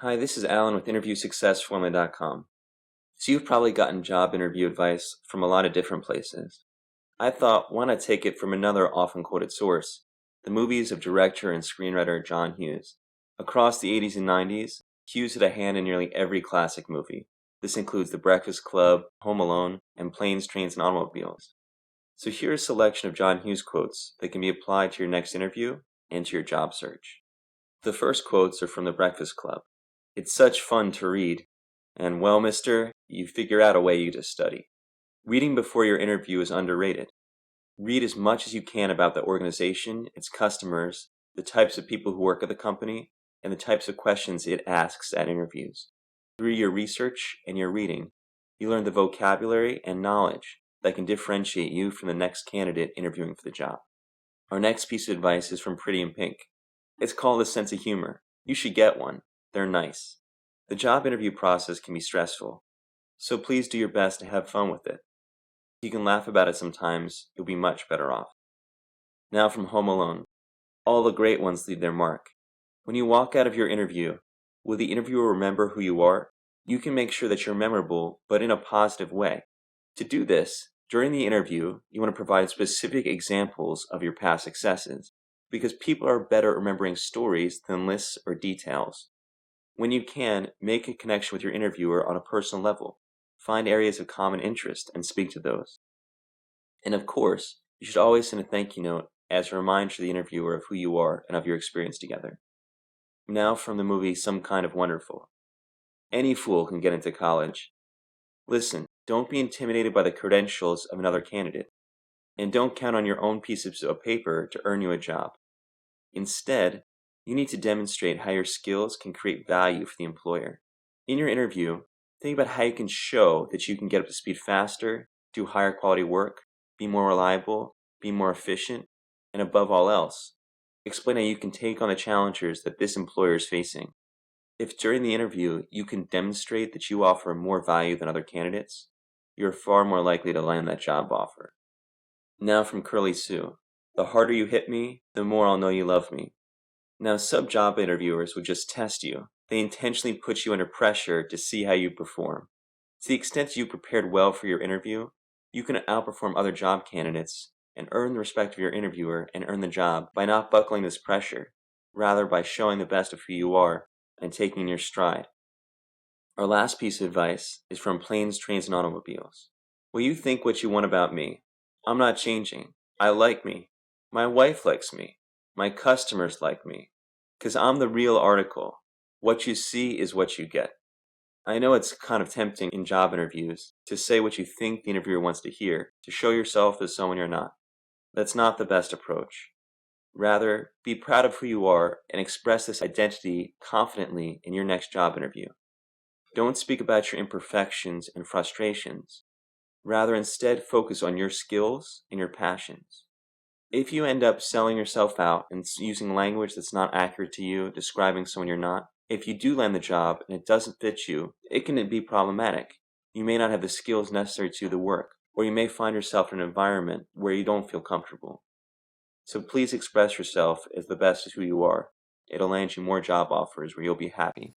Hi, this is Alan with InterviewSuccessFormula.com. So you've probably gotten job interview advice from a lot of different places. I thought, why not take it from another often quoted source, the movies of director and screenwriter John Hughes. Across the 80s and 90s, Hughes had a hand in nearly every classic movie. This includes The Breakfast Club, Home Alone, and Planes, Trains, and Automobiles. So here's a selection of John Hughes quotes that can be applied to your next interview and to your job search. The first quotes are from The Breakfast Club. It's such fun to read. And well, mister, you figure out a way to study. Reading before your interview is underrated. Read as much as you can about the organization, its customers, the types of people who work at the company, and the types of questions it asks at interviews. Through your research and your reading, you learn the vocabulary and knowledge that can differentiate you from the next candidate interviewing for the job. Our next piece of advice is from Pretty in Pink. It's called a sense of humor. You should get one. They're nice. The job interview process can be stressful, so please do your best to have fun with it. If you can laugh about it sometimes, you'll be much better off. Now from Home Alone. All the great ones leave their mark. When you walk out of your interview, will the interviewer remember who you are? You can make sure that you're memorable, but in a positive way. To do this, during the interview, you want to provide specific examples of your past successes, because people are better at remembering stories than lists or details. When you can, make a connection with your interviewer on a personal level. Find areas of common interest and speak to those. And of course, you should always send a thank you note as a reminder to the interviewer of who you are and of your experience together. Now from the movie Some Kind of Wonderful. Any fool can get into college. Listen, don't be intimidated by the credentials of another candidate, and don't count on your own pieces of paper to earn you a job. Instead, you need to demonstrate how your skills can create value for the employer. In your interview, think about how you can show that you can get up to speed faster, do higher quality work, be more reliable, be more efficient, and above all else, explain how you can take on the challenges that this employer is facing. If during the interview you can demonstrate that you offer more value than other candidates, you're far more likely to land that job offer. Now from Curly Sue. The harder you hit me, the more I'll know you love me. Now, some job interviewers would just test you. They intentionally put you under pressure to see how you perform. To the extent you prepared well for your interview, you can outperform other job candidates and earn the respect of your interviewer and earn the job by not buckling this pressure, rather by showing the best of who you are and taking your stride. Our last piece of advice is from Planes, Trains, and Automobiles. Will you think what you want about me? I'm not changing. I like me. My wife likes me. My customers like me. 'Cause I'm the real article. What you see is what you get. I know it's kind of tempting in job interviews to say what you think the interviewer wants to hear, to show yourself as someone you're not. That's not the best approach. Rather, be proud of who you are and express this identity confidently in your next job interview. Don't speak about your imperfections and frustrations. Rather, instead, focus on your skills and your passions. If you end up selling yourself out and using language that's not accurate to you, describing someone you're not, if you do land the job and it doesn't fit you, it can be problematic. You may not have the skills necessary to do the work, or you may find yourself in an environment where you don't feel comfortable. So please express yourself as the best of who you are. It'll land you more job offers where you'll be happy.